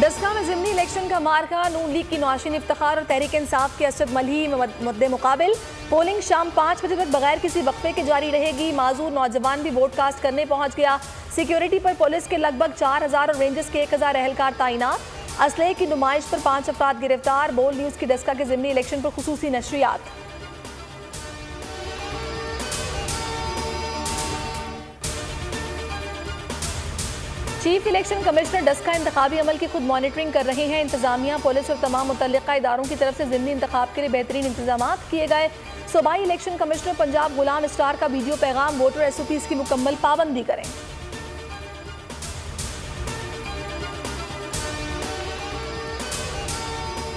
डस्का में ज़िमनी इलेक्शन का मार्का, नून लीग की नौशीन इफ्तिखार और तहरीक इंसाफ के असद मलही मद्दे मुकाबिल। पोलिंग शाम 5 बजे तक बगैर किसी वक्फे के जारी रहेगी। माजूर नौजवान भी वोट कास्ट करने पहुंच गया। सिक्योरिटी पर पुलिस के लगभग 4000 और रेंजर्स के 1000 एहलकार तैनात। असलहे की नुमाइश पर 5 अफराद गिरफ्तार। बोल न्यूज़ की डस्का के ज़िमनी इलेक्शन पर खुसूसी नशरियात। चीफ इलेक्शन कमिश्नर डस्का इंतखाबी अमल की खुद मॉनिटरिंग कर रहे हैं। इंतजामिया, पुलिस और तमाम मुतल्लिका इदारों की तरफ से ज़िमनी इंतखाब के लिए बेहतरीन इंतजाम किए गए। सूबाई इलेक्शन कमिश्नर पंजाब गुलाम स्टार का वीडियो पैगाम, वोटर SOPs की मुकम्मल पाबंदी करें।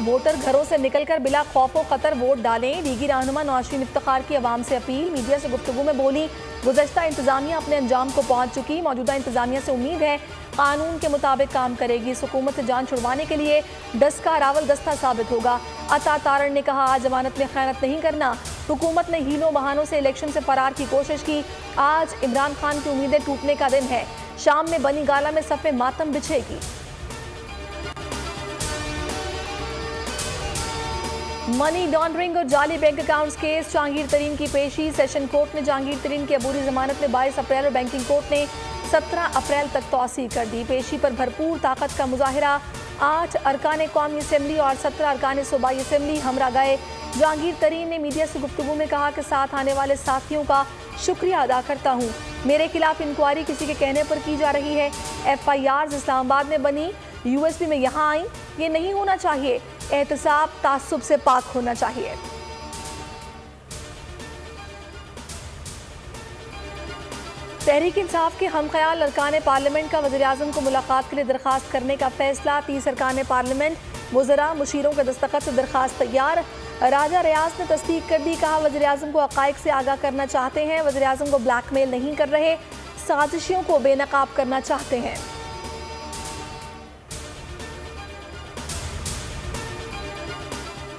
वोटर घरों से निकलकर बिला खौफ व खतर वोट डालें। लीगी रहनुमा नौशीन इफ्तिखार की आवाम से अपील। मीडिया से गुफ्तगू में बोली, गुज़श्ता इंतजामिया अपने अंजाम को पहुंच चुकी। मौजूदा इंतजामिया से उम्मीद है कानून के मुताबिक काम करेगी। इस हुकूमत से जान छुड़वाने के लिए डस्का रावल दस्ता साबित होगा। अता तारण ने कहा, आज जमानत में खयानत नहीं करना। हुकूमत ने हीलों बहानों से इलेक्शन से फरार की कोशिश की। आज इमरान खान की उम्मीदें टूटने का दिन है। शाम में बनी गाला में सफ़े मातम बिछेगी। मनी लॉन्ड्रिंग और जाली बैंक अकाउंट्स केस, जहांगीर तरीन की पेशी। सेशन कोर्ट ने जहांगीर तरीन की अबूरी जमानत में 22 अप्रैल और बैंकिंग कोर्ट ने 17 अप्रैल तक तौसीह कर दी। पेशी पर भरपूर ताकत का मुजाहिरा। 8 अरकान कौमी असम्बली और 17 अरकान सूबाई असम्बली हमरा गए। जहांगीर तरीन ने मीडिया से गुफ्तगू में कहा कि साथ आने वाले साथियों का शुक्रिया अदा करता हूँ। मेरे खिलाफ इंक्वायरी किसी के कहने पर की जा रही है। FIRs इस्लामाबाद में बनी, USB में यहाँ आई। ये नहीं होना चाहिए। एहतसाब तासुब से पाक होना चाहिए। तहरीक इंसाफ के हमख्याल अरकान पार्लियामेंट का वज़ीर-ए-आज़म को मुलाकात के लिए दरख्वास्त करने का फैसला। 30 अरकान पार्लियामेंट, वज़रा, मुशीरों के दस्तखत से दरख्वास्त तैयार। राजा रियाज ने तस्दीक कर दी। कहा, वज़ीर-ए-आज़म को हक़ाइक़ से आगाह करना चाहते हैं। वज़ीर-ए-आज़म को ब्लैकमेल नहीं कर रहे, साजिशियों को बेनकाब करना चाहते हैं।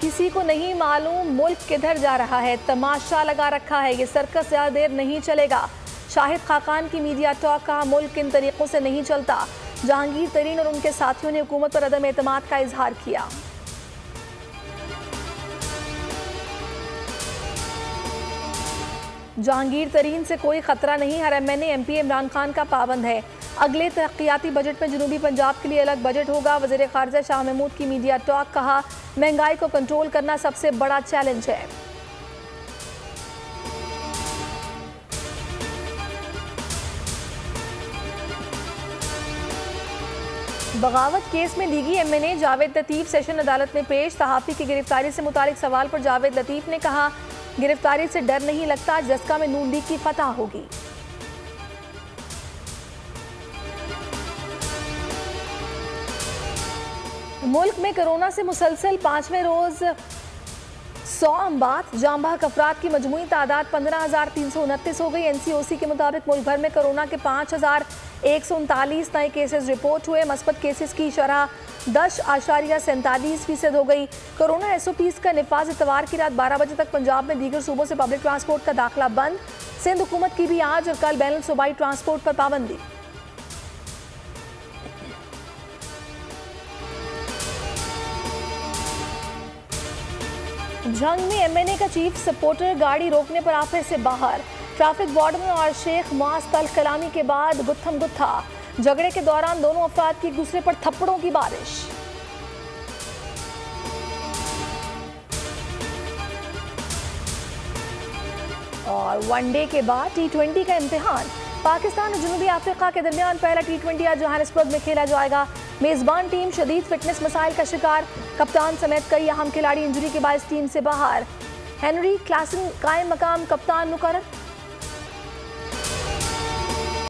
किसी को नहीं मालूम मुल्क किधर जा रहा है, तमाशा लगा रखा है। ये सर्कस ज़्यादा देर नहीं चलेगा। शाहिद खाकान की मीडिया टॉक, कहा मुल्क इन तरीक़ों से नहीं चलता। जहांगीर तरीन और उनके साथियों ने हुकूमत पर अदम एतमाद का इजहार किया। जहांगीर तरीन से कोई खतरा नहीं, हर MNA MP इमरान खान का पाबंद है। अगले तरक्याती बजट में जनूबी पंजाब के लिए अलग बजट होगा। वज़ीर ख़ारिजा शाह महमूद की मीडिया टॉक, कहा महंगाई को कंट्रोल करना सबसे बड़ा चैलेंज है। बगावत केस में लीगी MNA जावेद लतीफ़ सेशन अदालत में पेश। सहाफ़ी की गिरफ्तारी से मुतालिक सवाल पर जावेद लतीफ़ ने कहा, गिरफ्तारी से डर नहीं लगता, डस्का में नून लीग की फतह होगी। मुल्क में कोरोना से मुसलसल 5वें रोज 100 अमवात। जाम बहक अफराद की मजमूई तादाद 15,329 हो गई। NCOC के मुताबिक मुल्क भर में कोरोना के 5,139 नए केसेस रिपोर्ट हुए। मस्बत केसेस की शरह 10.47% हो गई। कोरोना SOPs का निफाज इतवार की रात 12 बजे तक पंजाब में दीगर सूबों से पब्लिक ट्रांसपोर्ट का दाखिला बंद। सिंध हुकूमत की भी आज और कल बैनुल सूबाई ट्रांसपोर्ट पर पाबंदी। जंग में MNA का चीफ सपोर्टर गाड़ी रोकने पर ऑफिस से बाहर। ट्रैफिक वार्डन और शेख मुआज तल कलामी के बाद गुत्थम गुत्था। झगड़े के दौरान दोनों अफराद की एक दूसरे पर थप्पड़ों की बारिश। और वनडे के बाद T20 का इम्तिहान। पाकिस्तान और जनूबी अफ्रीका के दरमियान पहला T20 आज जोहानिसबर्ग में खेला जाएगा। मेजबान टीम शदीद फिटनेस मसाइल का शिकार। कप्तान समेत कई अहम खिलाड़ी इंजरी के बायस टीम से बाहर। हेनरी क्लासन कायम मकाम कप्तान मुकर्रर।